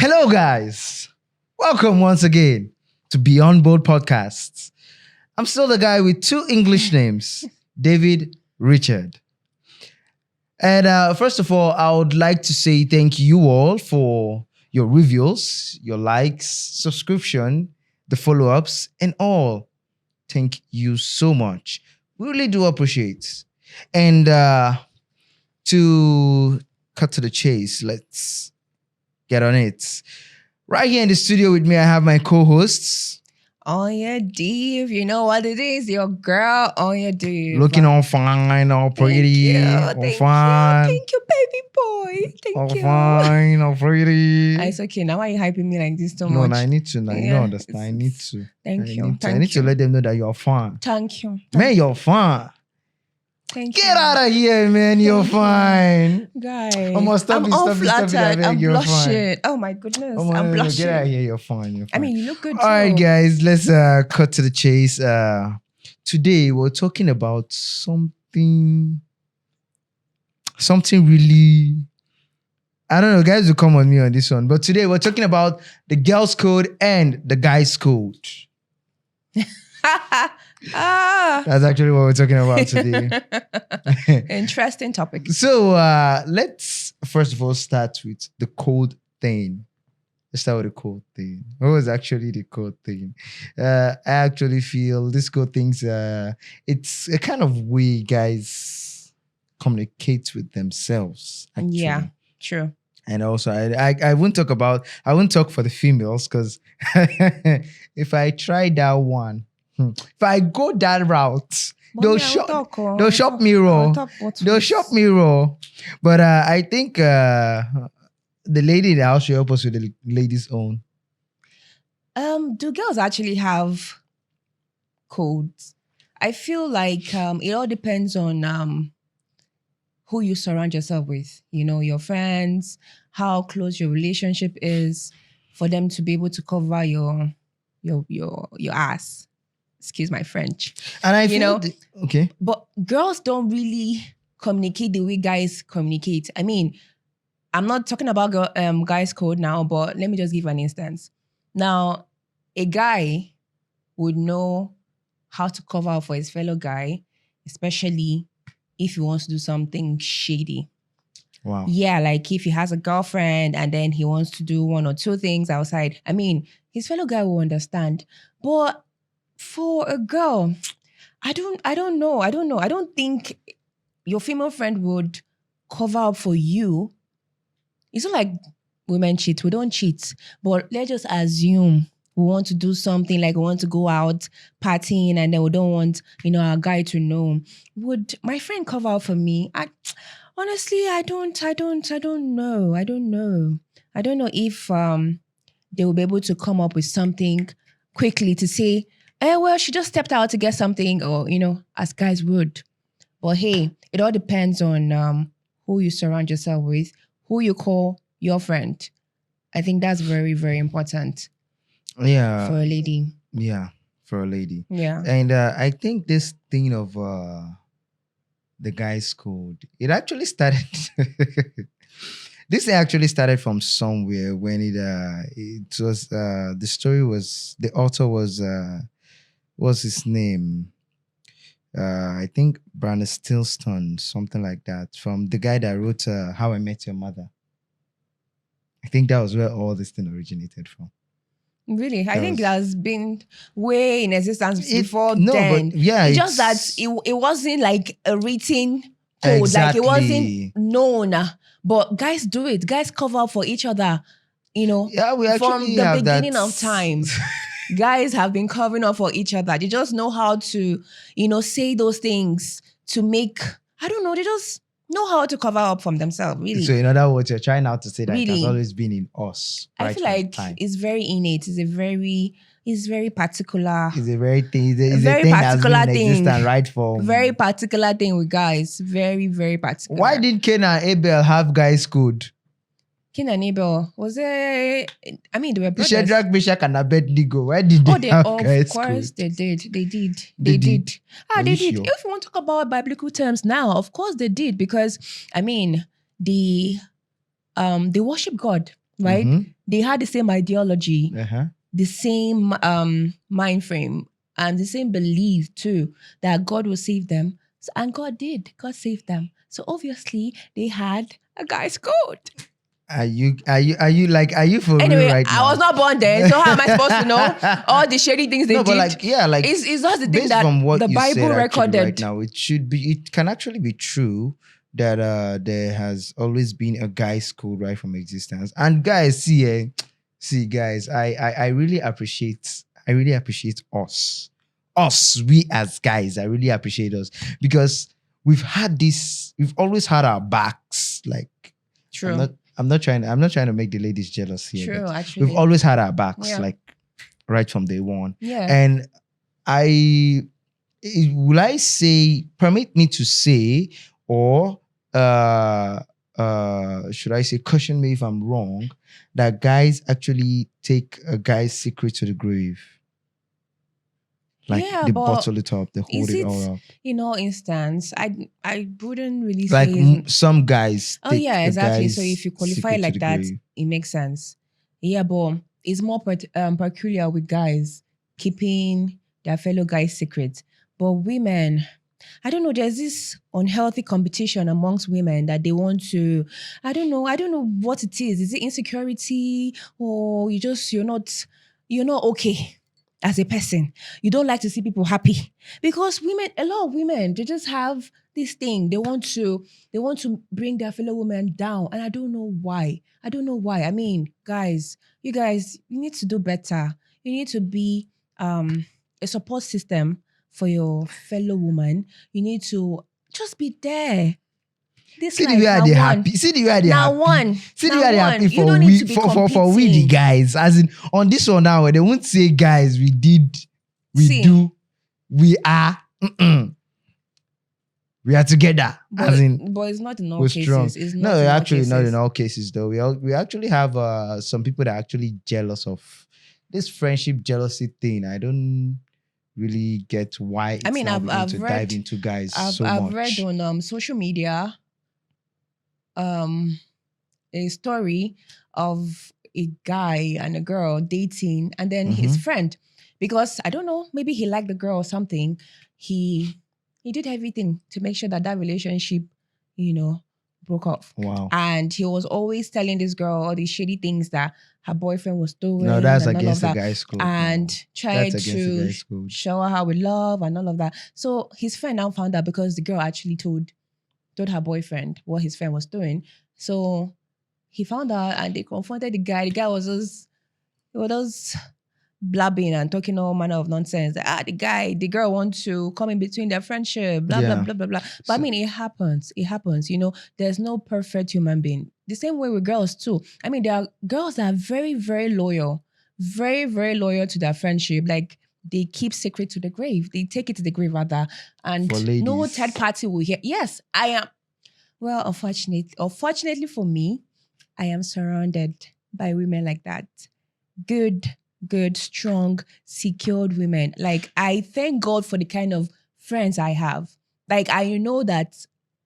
Hello, guys. Welcome once again to Beyond Board Podcasts. I'm still the guy with two English names, David Richard. And first of all, I would like to say thank you all for your reviews, your likes, subscription, the follow-ups, and all. Thank you so much. We really do appreciate. And to cut to the chase, let's get on it. Right here in the studio with me, I have my co-hosts. Oh yeah, Div. You know what it is? Your girl. Oh yeah, Div. Looking all fine, all pretty, all fine. Thank you, baby boy. Thank all you. fine, all pretty. It's okay. Now why are you hyping me like this so No, much? no, I need to. Now, you Yeah, don't understand. I need to. Thank you. I need to let them know that you're fine. Thank you. Man, you're fine. Thank Get you. out of here, man. You're Thank you. fine. Guy. Almost stop I'm it, all stop it, stop it, I flattered. beg, I'm you're fine. blushing. Oh my goodness. I'm blushing. Get out of here. You're fine. You're fine. I mean, you look good too. All right, guys, let's cut to the chase. Today we're talking about something really. I don't know, guys will come on me on this one, but today we're talking about the girls' code and the guys' code. That's actually what we're talking about today. Interesting topic. So let's first of all start with the code thing. Let's start with the code thing. What was actually the code thing? I actually feel this code thing's it's a kind of way guys communicate with themselves. Actually. Yeah, true. And also, I won't talk for the females because if I try that one, if I go that route, they'll shop me raw. They'll shop me raw. But I think the lady in the house should help us with the ladies' own. Do girls actually have codes? I feel like it all depends on who you surround yourself with. You know, your friends, how close your relationship is, for them to be able to cover your ass. Excuse my French. And I feel okay. But girls don't really communicate the way guys communicate. I mean, I'm not talking about guys' code now, but let me just give an instance. Now, a guy would know how to cover up for his fellow guy, especially if he wants to do something shady. Wow. Yeah, like if he has a girlfriend and then he wants to do one or two things outside. I mean, his fellow guy will understand. But for a girl, I don't know. I don't think your female friend would cover up for you. It's not like women cheat. We don't cheat. But let's just assume we want to do something, like we want to go out partying and then we don't want, our guy to know. Would my friend cover up for me? Honestly, I don't know. I don't know if they will be able to come up with something quickly to say, well, she just stepped out to get something, or, as guys would. But hey, it all depends on who you surround yourself with, who you call your friend. I think that's very, very important. Yeah. For a lady. Yeah, for a lady. Yeah. And I think this thing of the guys' code, it actually started. This actually started from somewhere when it was the story was, the author was what's his name? I think Brandon Stillstone, something like that, from the guy that wrote How I Met Your Mother. I think that was where all this thing originated from. Really? I think that's been way in existence before no, then. But yeah, it's just that it wasn't like a written code. Exactly. Like it wasn't known. But guys do it. Guys cover up for each other, Yeah, we from actually the have beginning that. of time. Guys have been covering up for each other. They just know how to, say those things to make, I don't know, they just know how to cover up from themselves, really. So in other words, you're trying now to say that it Really? has always been in us. I feel like it's very innate. It's very particular. It's a very thing. It's a very thing that's particular been thing. existent right from. Very particular thing with guys. Very, very particular. Why did Cain and Abel have guys' code? Cain and Abel, was it? I mean, they were brothers. Shadrach, Meshach, and Abednego. Why did they have guys' Of course code? they did. They did. They did. Ah, Are they you did. sure? If you want to talk about biblical terms now, of course they did, because I mean, they worship God. right? They had the same ideology, Uh-huh. the same mind frame, and the same belief too that God will save them. So, and God did. God saved them. So obviously they had a guy's code. Are you for real Anyway, right I now? was not born then, so how am I supposed to know all the shady things they No, but did? like, yeah, like, It's just the thing based that from what the you Bible said actually right recorded. now, it can actually be true that there has always been a guy school right from existence. And guys, see guys, I really appreciate us. Us, we as guys, I really appreciate us because we've always had our backs. Like, True. I'm not trying to make the ladies jealous here, True, but actually. we've always had our backs, Yeah. like right from day one. Yeah. And will I say, permit me to say, or should I say, caution me if I'm wrong, that guys actually take a guy's secret to the grave. Like, Yeah, they but bottle it up, they hold is it it all up. in all instance? I wouldn't really Like, say. some guys Oh take yeah, a exactly. So guy's if you qualify secret to like the that, grave. it makes sense. Yeah, but it's more peculiar with guys keeping their fellow guys' secrets. But women, I don't know. There's this unhealthy competition amongst women that they want to. I don't know. I don't know what it is. Is it insecurity, or you're not okay as a person? You don't like to see people happy because a lot of women, they just have this thing. They want to bring their fellow women down, and I don't know why. I don't know why. I mean, you guys, you need to do better. You need to be a support system for your fellow woman. You need to just be there. This See the life, way now they one. happy. See the way they Now happy. one. See the Now way they one. happy You for don't need we to be for we the competing. guys. As in, on this one now, they won't say guys. We did, we See. do, we are. We are together. As in, But it's not in all we're cases. strong. It's not No, in all actually, not cases. in all cases though. We actually have some people that are actually jealous of this friendship jealousy thing. I don't really get why it's now beginning to dive into guys so I've much. read on social media a story of a guy and a girl dating, and then his friend, because I don't know, maybe he liked the girl or something. He did everything to make sure that relationship, broke off. Wow. And he was always telling this girl all these shady things that her boyfriend was doing. No, that's and all against of the that. guy's code. And No. tried That's against the to guy's code. shower her with love and all of that. So his friend now found out because the girl actually told her boyfriend what his friend was doing. So he found out and they confronted the guy. The guy was just blabbing and talking all manner of nonsense. The girl wants to come in between their friendship, blah, Yeah. blah, blah, blah, blah. But I mean, it happens. It happens. There's no perfect human being. The same way with girls too. I mean, there are girls that are very, very loyal, very, very loyal to their friendship. Like, they keep secret to the grave. They take it to the grave rather. And For no ladies. third party will hear. Yes, I am. Well, unfortunately for me, I am surrounded by women like that. Good, strong, secured women. Like, I thank God for the kind of friends I have. Like, I know that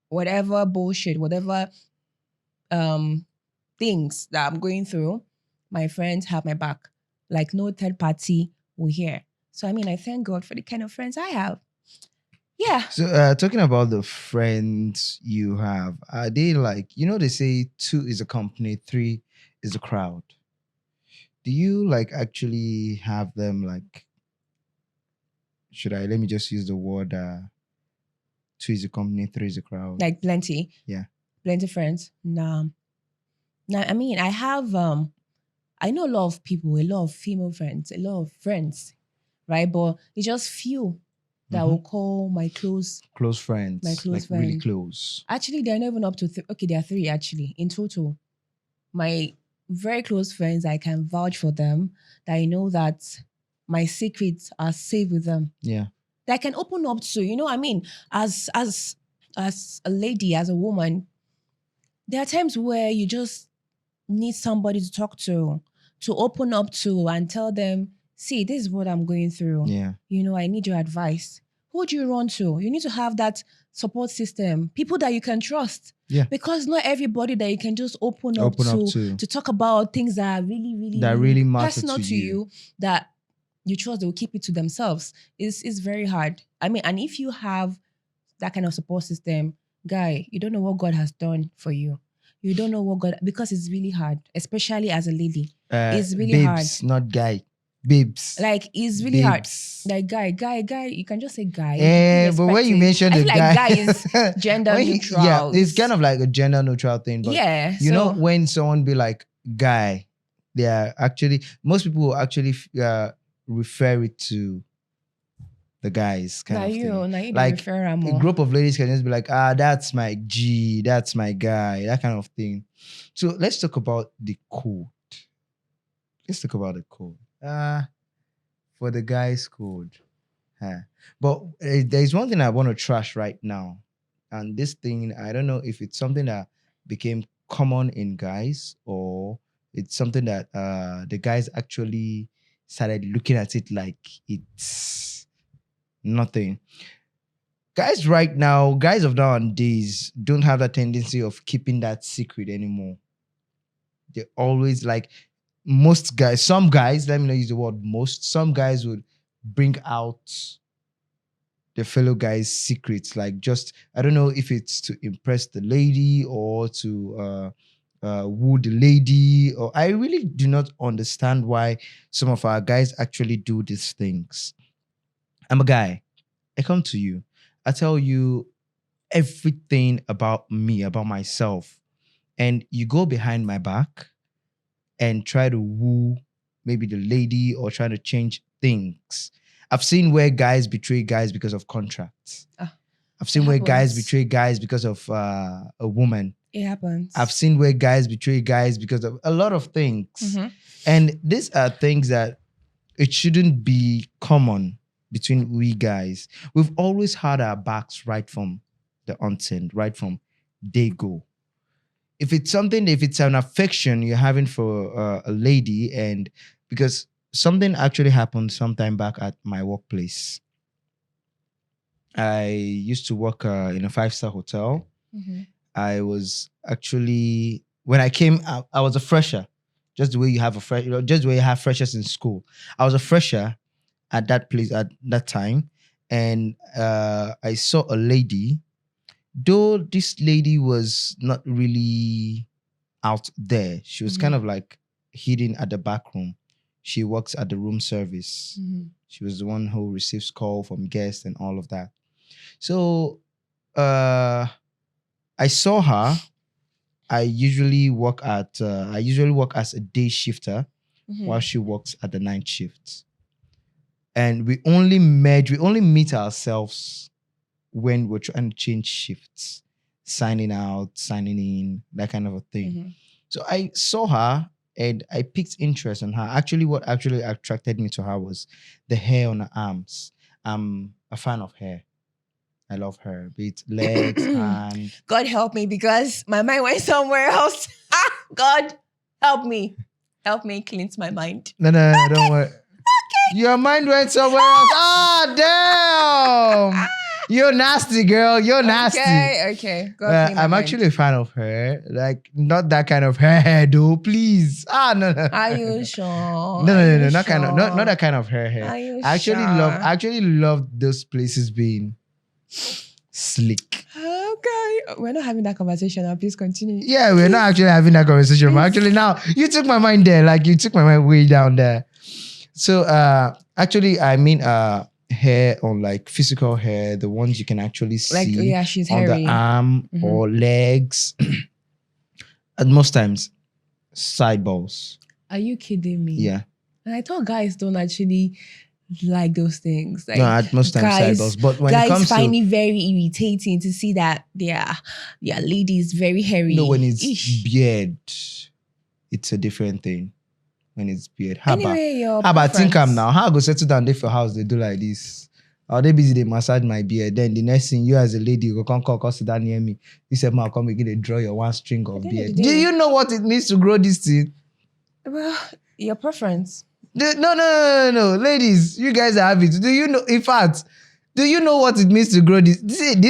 whatever bullshit, whatever things that I'm going through, my friends have my back. Like, no third party will hear. So, I mean, I thank God for the kind of friends I have. Yeah. So, talking about the friends you have, are they like, they say 2 is a company, 3 is a crowd. Do you like actually have them like, let me just use the word 2 is a company, 3 is a crowd? Like, plenty. Yeah. Plenty friends. Nah. I mean, I have I know a lot of people, a lot of female friends, a lot of friends, right? But it's just few that I will call my close friends. My close like friend. really close. Actually, they're not even up to okay, there are 3 actually in total. My very close friends, I can vouch for them, that I know that my secrets are safe with them. Yeah. That I can open up to, I mean, as a lady, as a woman, there are times where you just need somebody to talk to open up to and tell them, see, this is what I'm going through. Yeah. I need your advice. Who do you run to? You need to have that support system, people that you can trust. Yeah. Because not everybody that you can just open up Open up to to. talk about things that are really, really, That really matter personal to to you. you that you trust they will keep it to themselves. It's very hard. I mean, and if you have that kind of support system, guy, you don't know what God has done for you. You don't know what God, because it's really hard, especially as a lady. It's really Babes, hard. not guy. Babes. Like, it's really hard. Babes. Like, guy, you can just say guy. People But when respect you it. mention I the feel guy, like guy is gender neutral. Yeah, it's kind of like a gender neutral thing. But yeah. you know, when someone be like guy, they are actually, most people will actually refer it to the guys kind of thing. Like a group of ladies can just be like, that's my G, that's my guy, that kind of thing. So let's talk about the code. Let's talk about the code. For the guys' code. But there's one thing I want to trash right now. And this thing, I don't know if it's something that became common in guys or it's something that the guys actually started looking at it like it's nothing. Guys right now, guys of nowadays don't have that tendency of keeping that secret anymore. They always like most guys, some guys, let me not use the word most, some guys would bring out the fellow guys' secrets. Like just, I don't know if it's to impress the lady or to woo the lady, or I really do not understand why some of our guys actually do these things. I'm a guy. I come to you. I tell you everything about me, about myself. And you go behind my back and try to woo maybe the lady or try to change things. I've seen where guys betray guys because of contracts. I've seen where guys betray guys because of a woman. It happens. I've seen where guys betray guys because of a lot of things. Mm-hmm. And these are things that it shouldn't be common between we guys. We've always had our backs right from the onset, right from day go. If it's an affection you're having for a lady, and because something actually happened sometime back at my workplace. I used to work in a 5-star hotel. Mm-hmm. I was actually, when I came out, I was a fresher. Just the way you have just the way you have freshers in school. I was a fresher at that place at that time. And I saw a lady, though this lady was not really out there. She was kind of like hidden at the back room. She works at the room service. Mm-hmm. She was the one who receives call from guests and all of that. So I saw her. I usually work as a day shifter while she works at the night shift. And we only meet ourselves when we're trying to change shifts, signing out, signing in, that kind of a thing. Mm-hmm. So I saw her and I picked interest in her. Actually, what actually attracted me to her was the hair on her arms. I'm a fan of hair. I love her. Be it legs, hands. God help me, because my mind went somewhere else. God help me. Help me cleanse my mind. No, don't worry. Okay. Your mind went somewhere else. Damn. You're nasty, girl. You're nasty. Okay. I'm actually a fan of her. Like, not that kind of hair, though. Please. No. Are you sure? No. Not that kind of hair. Are you I sure? actually love those places being slick. Okay. We're not having that conversation now. Please continue. Yeah, we're not actually having that conversation. But actually, now you took my mind there. Like, you took my mind way down there. So, actually, I mean, hair on like physical hair, the ones you can actually see, like, she's on hairy. the arm or legs. And most times, side balls. Are you kidding me? Yeah. And I thought guys don't actually like those things. Like, No, at most times side balls. But when it comes find to, it very irritating to see that their lady is very hairy. no, when it's Eesh. beard, it's a different thing. When it's beard. How about think preference. now? How I go settle down there for house? They do like this. Or they busy, they massage my beard. Then the next thing, you as a lady, you go come sit down near me. You said, "Ma, come again, they draw your one string of At the end of beard." the Do day- you know what it means to grow this thing? Well, your preference. No. Ladies, you guys have it. Do you know? In fact, Do you know what it means to grow this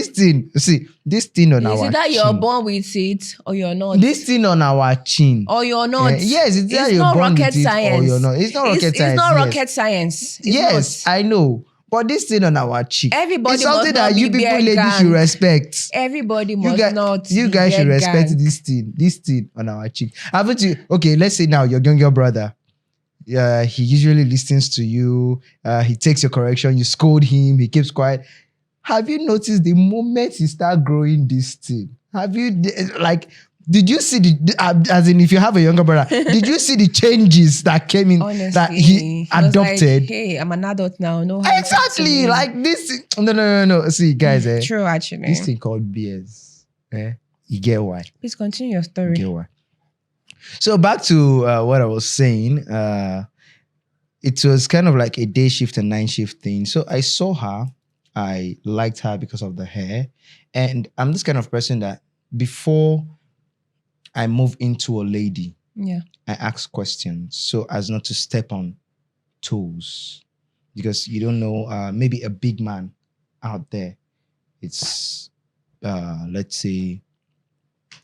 thing? See, this thing on Is our it that you're chin. born with it or you're not? This thing on our chin. Or you're not? Yes, it's either It's you're not born rocket with it science. or you're not. It's not rocket It's science. not Yes. rocket science. It's Yes, not. I know. But this thing on our cheek, Everybody it's something must not that you be people bear ladies should gang. respect. Everybody must not. You be guys should bear respect gang. this thing on our cheek. Haven't you? Okay, let's say now your younger brother. Yeah, he usually listens to you. He takes your correction. You scold him. He keeps quiet. Have you noticed the moment he start growing this thing? Have you like? Did you see as in if you have a younger brother? Did you see the changes that came in Honestly, that he was adopted? Like, hey, I'm an adult now. No, how to talk to Exactly, me. like this. No. See, guys, True, actually. this thing called BS. You get why? Please continue your You story. get why? So back to what I was saying. It was kind of like a day shift and night shift thing. So I saw her. I liked her because of the hair, and I'm this kind of person that before I move into a lady, Yeah. I ask questions so as not to step on toes, because you don't know. Maybe a big man out there, it's let's say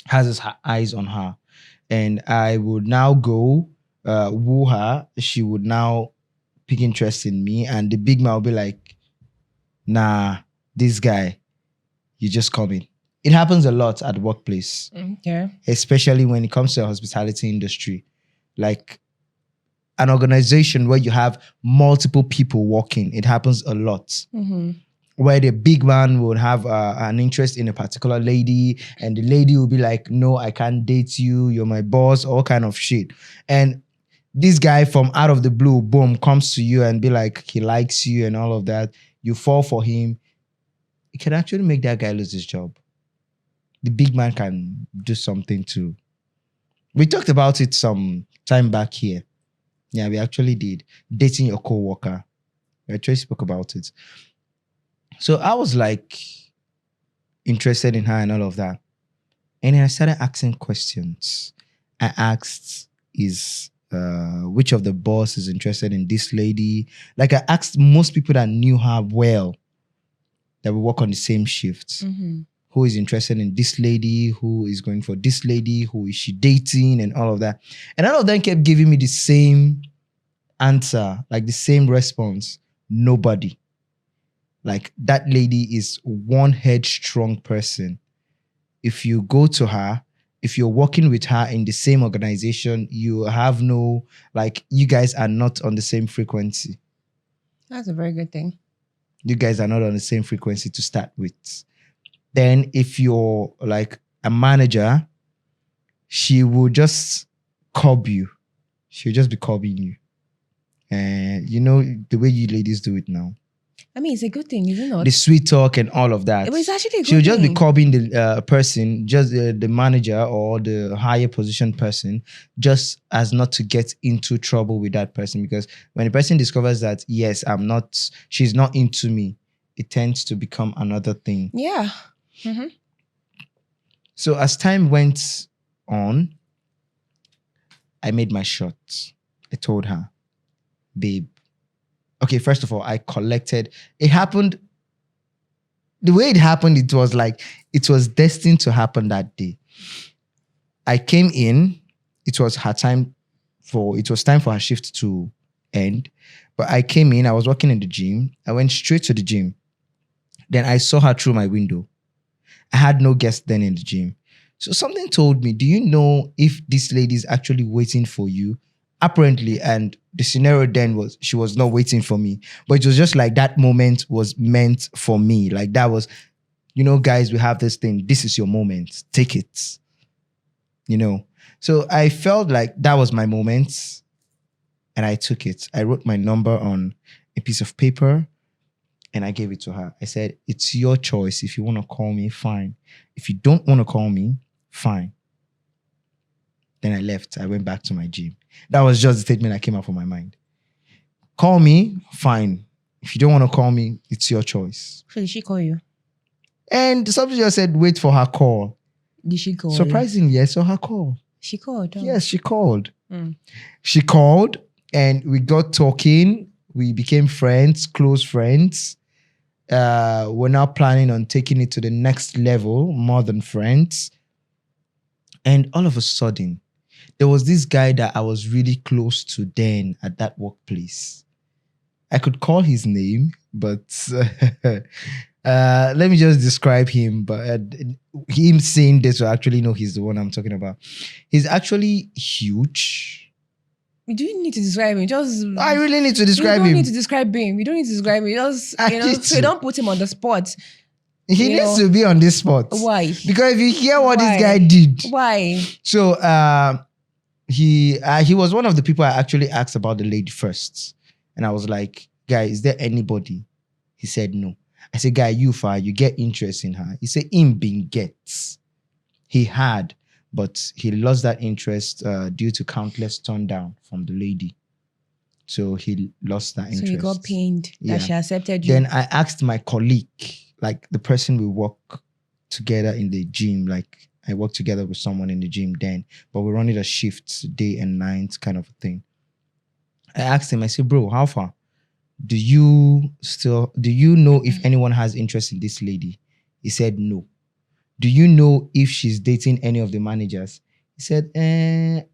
has his eyes on her, and I would now go woo her. She would now pick interest in me, and the big man will be like, "Nah, this guy, you just come in." It happens a lot at the workplace, Okay. especially when it comes to the hospitality industry. Like an organization where you have multiple people working, it happens a lot. Mm-hmm. Where the big man would have an interest in a particular lady, and the lady will be like, "No, I can't date you. You're my boss," all kind of shit. And this guy from out of the blue, boom, comes to you and be like, he likes you and all of that. You fall for him. It can actually make that guy lose his job. The big man can do something too. We talked about it some time back here. Yeah, we actually did. Dating your co-worker. We actually spoke about it. So I was like interested in her and all of that. And then I started asking questions. I asked, which of the boss is interested in this lady? Like I asked most people that knew her well, that we work on the same shifts. Mm-hmm. Who is interested in this lady? Who is going for this lady? Who is she dating? And all of that. And all of them kept giving me the same answer, like the same response. Nobody. Like that lady is one headstrong person. If you go to her, if you're working with her in the same organization, you have no, like, you guys are not on the same frequency. That's a very good thing. You guys are not on the same frequency to start with. Then if you're like a manager, she will just curb you. She'll just be curbing you. And you know the way you ladies do it now. I mean, it's a good thing, is it not? The sweet talk and all of that. It was actually a good She'll just thing. be curbing the person, just the manager or the higher position person, just as not to get into trouble with that person. Because when the person discovers that, yes, she's not into me, it tends to become another thing. Yeah. Mm-hmm. So as time went on, I made my shot. I told her, babe. Okay, first of all, I collected. It happened. The way it happened, it was destined to happen that day. I came in. It was time for her shift to end. But I came in. I was working in the gym. I went straight to the gym. Then I saw her through my window. I had no guest then in the gym. So something told me, do you know if this lady is actually waiting for you? Apparently, and the scenario then was she was not waiting for me, but it was just like that moment was meant for me. Like that was, guys, we have this thing. This is your moment. Take it. So I felt like that was my moment, and I took it. I wrote my number on a piece of paper, and I gave it to her. I said, "It's your choice. If you want to call me, fine. If you don't want to call me, fine." Then I left. I went back to my gym. That was just the statement that came out from my mind. Call me, fine. If you don't want to call me, it's your choice. So did she call you? And somebody just said, wait for her call. Did she call Surprisingly, I saw her call. She called? Oh. Yes, she called. Mm. She called and we got talking. We became friends, close friends. we're now planning on taking it to the next level, more than friends. And all of a sudden, there was this guy that I was really close to then at that workplace. I could call his name, but let me just describe him. But him saying this will actually know he's the one I'm talking about. He's actually huge. We don't need to describe him. Just I really need to we describe don't him. need to describe him. We don't need to describe him. Just so you don't put him on the spot. He you needs know. to be on this spot. Why? Because if you hear what Why? this guy did. Why? So he was one of the people I actually asked about the lady first. And I was like, guy, is there anybody? He said no. I said, guy, you get interest in her. He said, him being gets. He had, but he lost that interest due to countless turn down from the lady. So he lost that interest. So he got pained Yeah. that she accepted you. Then I asked my colleague, like the person we work together in the gym, like I work together with someone in the gym then, but we're running a shift, day and night kind of a thing. I asked him, I said, bro, how far? Do you know if anyone has interest in this lady? He said no. Do you know if she's dating any of the managers? He said,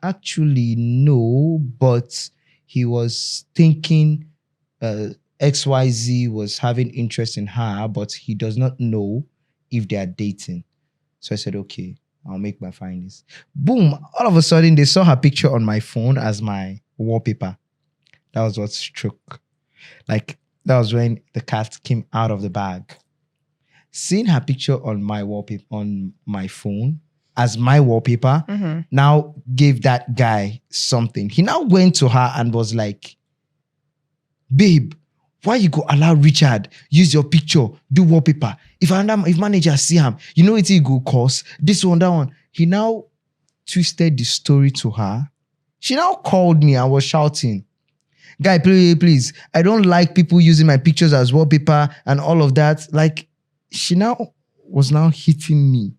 actually no, but he was thinking XYZ was having interest in her, but he does not know if they are dating. So I said, okay, I'll make my findings. Boom, all of a sudden they saw her picture on my phone as my wallpaper. That was what struck. Like, that was when the cat came out of the bag. Seeing her picture on my wallpaper, on my phone, as my wallpaper, now gave that guy something. He now went to her and was like, babe, why you go allow Richard use your picture, do wallpaper? If manager see him, you know it go cause this one, that one. He now twisted the story to her. She now called me and was shouting, guy, please, I don't like people using my pictures as wallpaper and all of that. Like, she was now hitting me.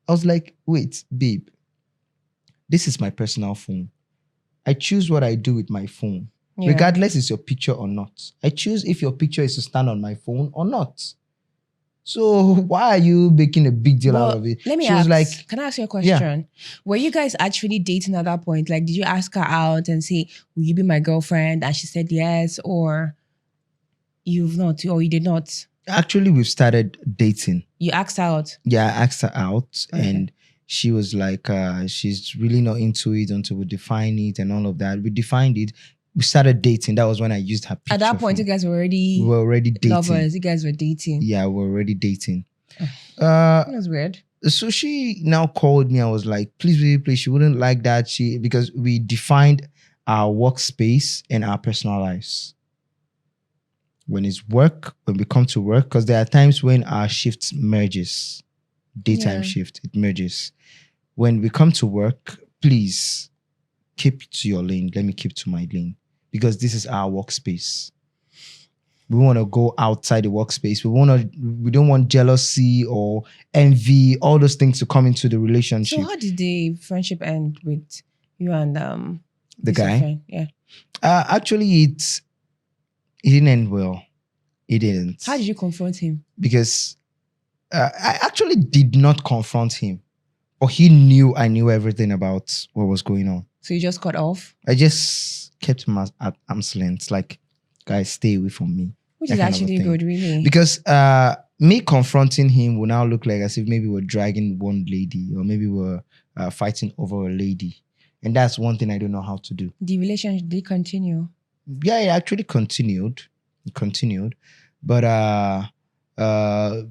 I was like, wait, babe, this is my personal phone. I choose what I do with my phone. Yeah. Regardless it's your picture or not. I choose if your picture is to stand on my phone or not. So why are you making a big deal out of it? Let me ask, can I ask you a question? Yeah. Were you guys actually dating at that point? Like, did you ask her out and say, will you be my girlfriend? And she said yes, or you've not, or you did not? Actually, we've started dating. You asked her out? Yeah, I asked her out, and she was like, she's really not into it until we define it and all of that. We defined it. We started dating. That was when I used her picture. At that point, you guys were already dating. Lovers. You guys were dating. Yeah, we were already dating. That was weird. So she now called me. I was like, please. She wouldn't like that. Because we defined our workspace and our personal lives. When it's work, when we come to work, because there are times when our shifts merges. Daytime shift, it merges. When we come to work, please keep to your lane. Let me keep to my lane. Because this is our workspace. We want to go outside the workspace. We don't want jealousy or envy, all those things to come into the relationship. So how did the friendship end with you and the guy? Friend? Yeah. Actually, it didn't end well. It didn't. How did you confront him? Because I actually did not confront him. But he knew I knew everything about what was going on. So you just cut off? I just kept him at arm's length. Like, guys, stay away from me. Which is actually good, really. Because me confronting him will now look like as if maybe we're dragging one lady or maybe we're fighting over a lady. And that's one thing I don't know how to do. The relationship did continue? Yeah, it actually continued. It continued. But on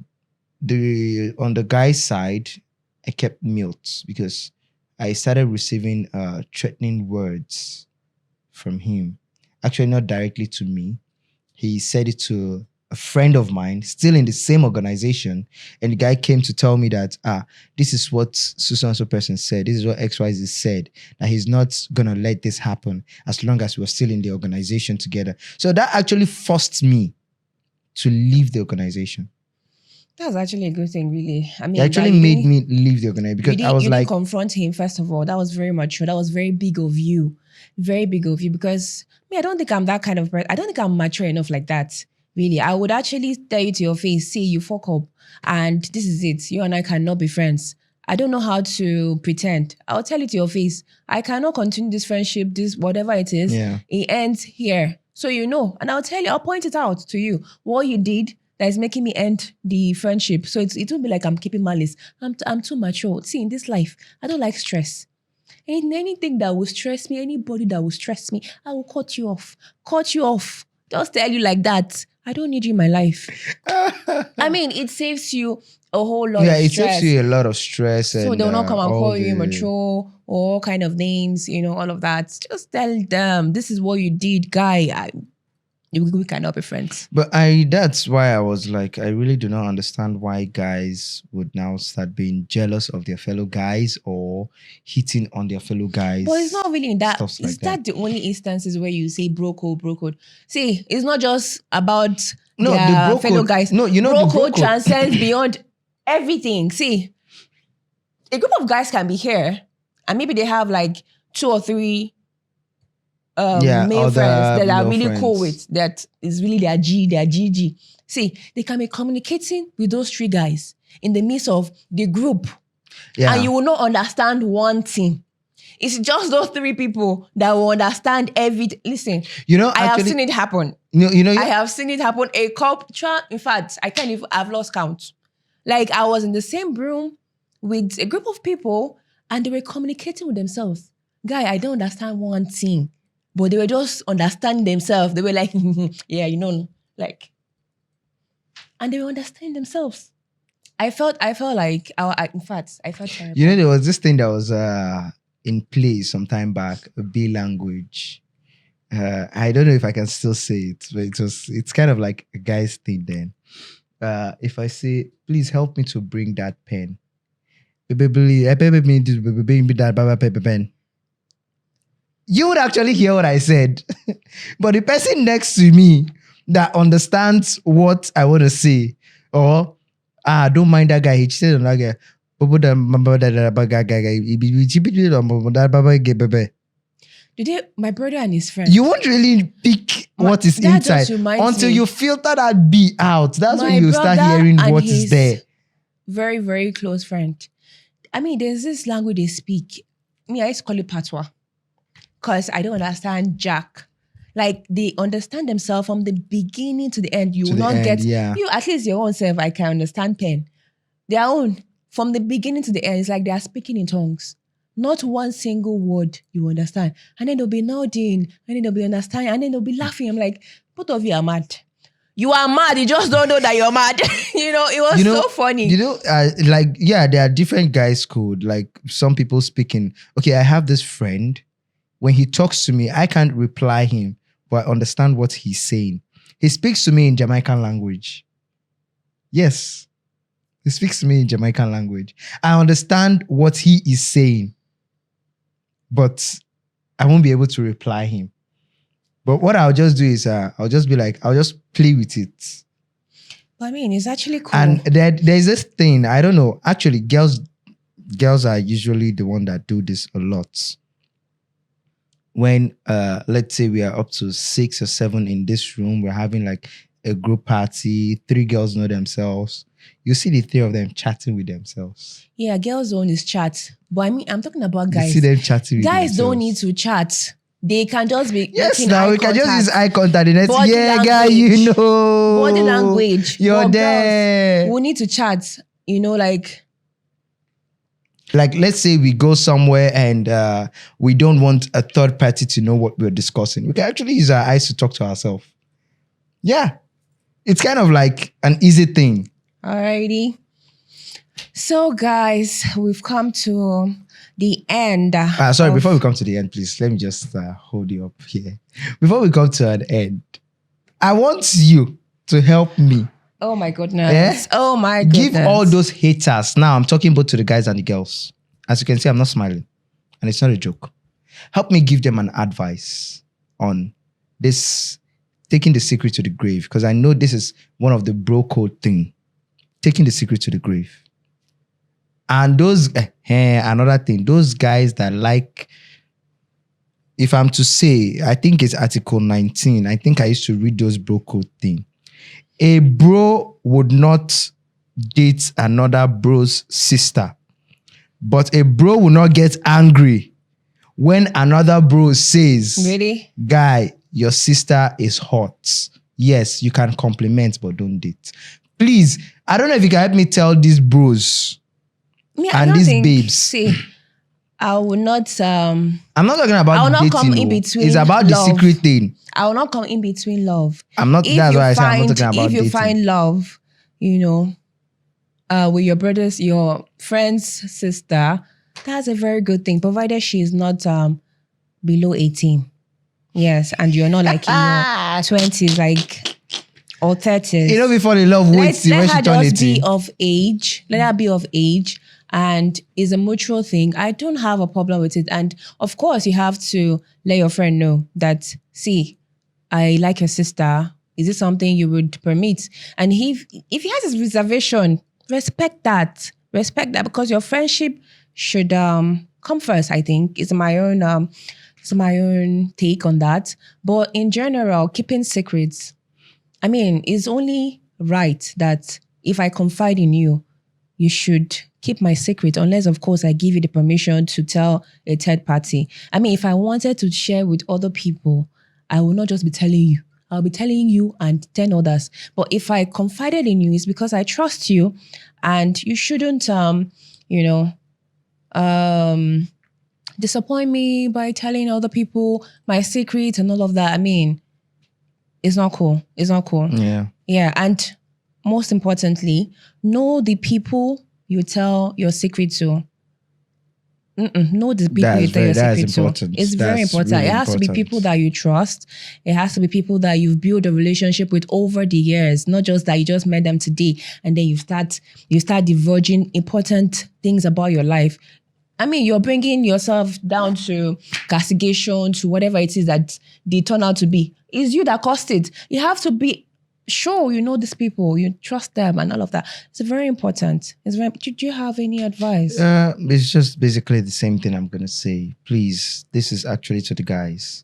the guy's side, I kept mute because I started receiving threatening words from him. Actually, not directly to me. He said it to a friend of mine, still in the same organization. And the guy came to tell me that, this is what so-and-so person said. This is what XYZ said. That he's not going to let this happen as long as we're still in the organization together. So that actually forced me to leave the organization. That's actually a good thing, really. I mean, it actually made me leave the organization because I was like, you didn't confront him. First of all, that was very mature. That was very big of you, because me, I don't think I'm that kind of person. I don't think I'm mature enough like that Really, I would actually tell you to your face, see, you fuck up. And this is it. You and I cannot be friends. I don't know how to pretend. I'll tell you to your face. I cannot continue this friendship, this whatever it is. Yeah. It ends here. So you know. And I'll tell you, I'll point it out to you. What you did that is making me end the friendship. So it won't be like I'm keeping malice. I'm too mature. See, in this life, I don't like stress. Anything that will stress me, anybody that will stress me, I will cut you off. Cut you off. Just tell you like that. I don't need you in my life. I mean, it saves you a whole lot Yeah, of it stress. saves you a lot of stress. So And they'll not come and all call you the- immature or all kind of names, all of that. Just tell them, this is what you did, guy. We cannot be friends. But that's why I was like, I really do not understand why guys would now start being jealous of their fellow guys or hitting on their fellow guys. But it's not really in that. Stuff like Is that the only instances where you say bro code? See, it's not just about No, their the bro fellow code- guys. no, you know bro the bro code code- transcends beyond everything. See, a group of guys can be here, and maybe they have like 2 or 3 male other friends that are male really cool friends. with. That is really their GG. See, they can be communicating with those 3 guys in the midst of the group. Yeah. And you will not understand one thing. It's just those 3 people that will understand everything. Listen, You know, I have actually, seen it happen. I I have seen it happen. A couple, in fact, I've lost count. Like I was in the same room with a group of people and they were communicating with themselves. Guy, I don't understand one thing. But they were just understanding themselves. They were like, yeah, like, and they were understanding themselves. I felt like, in fact, I felt terrible. there was this thing that was in play some time back, a B language. I don't know if I can still say it, but it's kind of like a guy's thing then. If I say, please help me to bring that pen. You would actually hear what I said. But the person next to me that understands what I want to say, or don't mind that guy, he cheated on that guy. My brother and his friend. You won't really pick what is that just inside reminds until me- you filter that B out. That's My when you start brother hearing and what is his there. Very, very close friend. I mean, there's this language they speak. I used to call it patois. Because I don't understand Jack. Like they understand themselves from the beginning to the end. You To will the not end, get yeah. you at least your own self. I can understand pen. Their own from the beginning to the end. It's like they are speaking in tongues. Not one single word you understand. And then they'll be nodding, and then they'll be understanding, and then they'll be laughing. I'm like, both of you are mad. You are mad. You just don't know that you're mad. It was so funny. There are different guys code. Like some people speaking. Okay, I have this friend. When he talks to me, I can't reply him, but I understand what he's saying. He speaks to me in Jamaican language. Yes. He speaks to me in Jamaican language. I understand what he is saying, but I won't be able to reply him. But what I'll just do is I'll just be like, I'll just play with it. But I mean, it's actually cool. And there's this thing, I don't know. Actually, girls are usually the one that do this a lot. When let's say we are up to 6 or 7 in this room, we're having like a group party, 3 girls know themselves. You see the 3 of them chatting with themselves. Yeah, girls' own is chat. But I mean, I'm talking about guys. You see them chatting with Guys themselves. don't need to chat. They can just be Yes, making now eye we can just use contact. eye contact. The next, Body yeah, guy, language. you know. Body language. You're But there. girls, we need to chat. Like, let's say we go somewhere and we don't want a third party to know what we're discussing. We can actually use our eyes to talk to ourselves. Yeah. It's kind of like an easy thing. Alrighty. So, guys, we've come to the end. Sorry, of- before we come to the end, please, let me just hold you up here. Before we come to an end, I want you to help me. Oh my goodness. Yeah? Oh my goodness. Give all those haters. Now I'm talking both to the guys and the girls. As you can see, I'm not smiling. And it's not a joke. Help me give them an advice on this, taking the secret to the grave. Because I know this is one of the bro code thing. Taking the secret to the grave. And those, another thing, those guys that like, if I'm to say, I think it's Article 19. I think I used to read those bro code thing. A bro would not date another bro's sister, but a bro will not get angry when another bro says, Really? guy, your sister is hot. Yes, you can compliment, but don't date. Please, I don't know if you can help me tell these bros Me, I and don't these think. babes. See, I will not. I'm not talking I about will not come dating. in No. between It's about love. the secret thing. I will not come in between love. I'm not. If That's you why I say I'm not find, talking about if you dating. find love, with your brothers, your friend's sister, that's a very good thing, provided she is not below 18. Yes, and you're not like in your 20s, like or 30s. Before the love waits Let when her she turn just 18. be of age. Let her be of age, and is a mutual thing. I don't have a problem with it. And of course, you have to let your friend know that, see, I like your sister. Is it something you would permit? And if he has his reservation, respect that. Respect that, because your friendship should come first. I think it's my own take on that. But in general, keeping secrets, I mean, it's only right that if I confide in you, you should keep my secret, unless, of course, I give you the permission to tell a third party. I mean, if I wanted to share with other people, I will not just be telling you. I'll be telling you and 10 others. But if I confided in you, it's because I trust you, and you shouldn't, disappoint me by telling other people my secret and all of that. I mean, it's not cool. It's not cool. Yeah. Yeah. And most importantly, know the people you tell your secret to. Know the people you tell your secret to. Important. It's very That's important. really It has to be important. people that you trust. It has to be people that you've built a relationship with over the years, not just that you just met them today and then you start diverging important things about your life. I mean, you're bringing yourself down to castigation, to whatever it is that they turn out to be. It's you that caused it. You have to be sure you know these people, you trust them and all of that. It's very important. Do you have any advice? It's just basically the same thing I'm gonna say. Please, this is actually to the guys.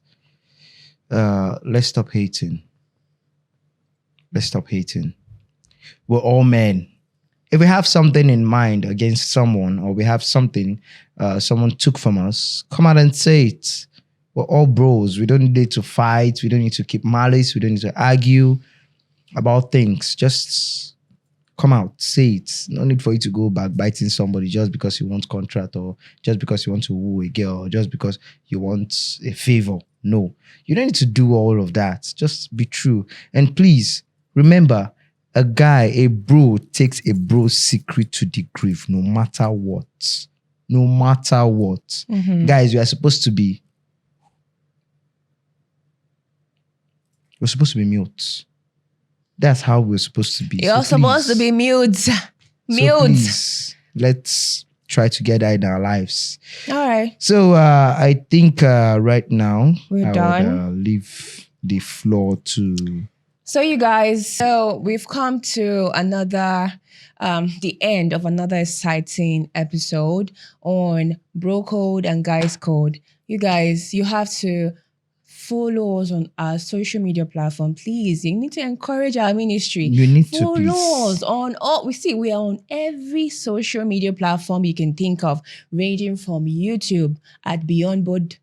Let's stop hating. Let's stop hating. We're all men. If we have something in mind against someone, or we have something someone took from us, come out and say it. We're all bros. We don't need to fight. We don't need to keep malice. We don't need to argue about things. Just come out, say it. No need for you to go back biting somebody just because you want contract, or just because you want to woo a girl, or just because you want a favor. No, you don't need to do all of that. Just be true. And please remember, a bro takes a bro's secret to the grave, no matter what. No matter what. Mm-hmm. Guys, we're supposed to be mute. That's how we're supposed to be. You're supposed to be mute. Mute. So please, let's try to get that in our lives. All right. So I think right now We're I done. would leave the floor to... So you guys, we've come to another, the end of another exciting episode on Bro Code and Guys Code. You guys, you have to follow us on our social media platform. Please, you need to encourage our ministry. You need to, Follow please. us on all. We are on every social media platform you can think of, ranging from YouTube at Beyond Board.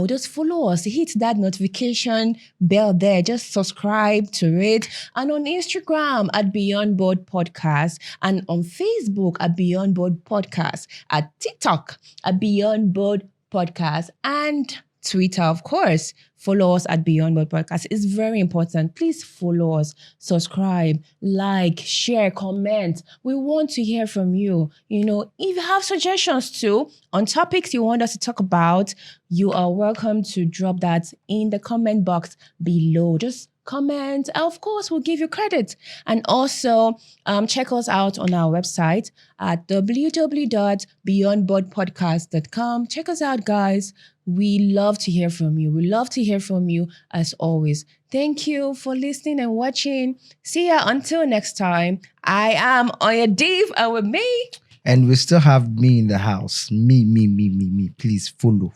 Just follow us. Hit that notification bell there. Just subscribe to it. And on Instagram at Beyond Board Podcast. And on Facebook at Beyond Board Podcast. At TikTok at Beyond Board Podcast. And Twitter, of course. Follow us at Beyond Board Podcast. It's very important. Please follow us, subscribe, like, share, comment. We want to hear from you. If you have suggestions too on topics you want us to talk about, you are welcome to drop that in the comment box below. Just comment. Of course, we'll give you credit. And also, check us out on our website at www.beyondboardpodcast.com. Check us out, guys. We love to hear from you. We love to hear from you as always. Thank you for listening and watching. See ya until next time. I am Oya Dave, and with me, And we still have me in the house. Me. Please follow,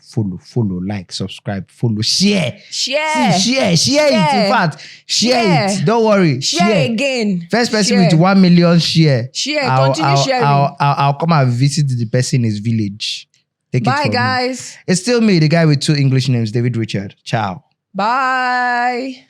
like, subscribe, follow, share. Share. See, share it. In fact, share it. Don't worry. Share again. First person Share. with 1 million share. Share. Continue sharing. I'll come and visit the person in his village. Take it Bye, from me. guys. It's still me, the guy with 2 English names, David Richard. Ciao. Bye.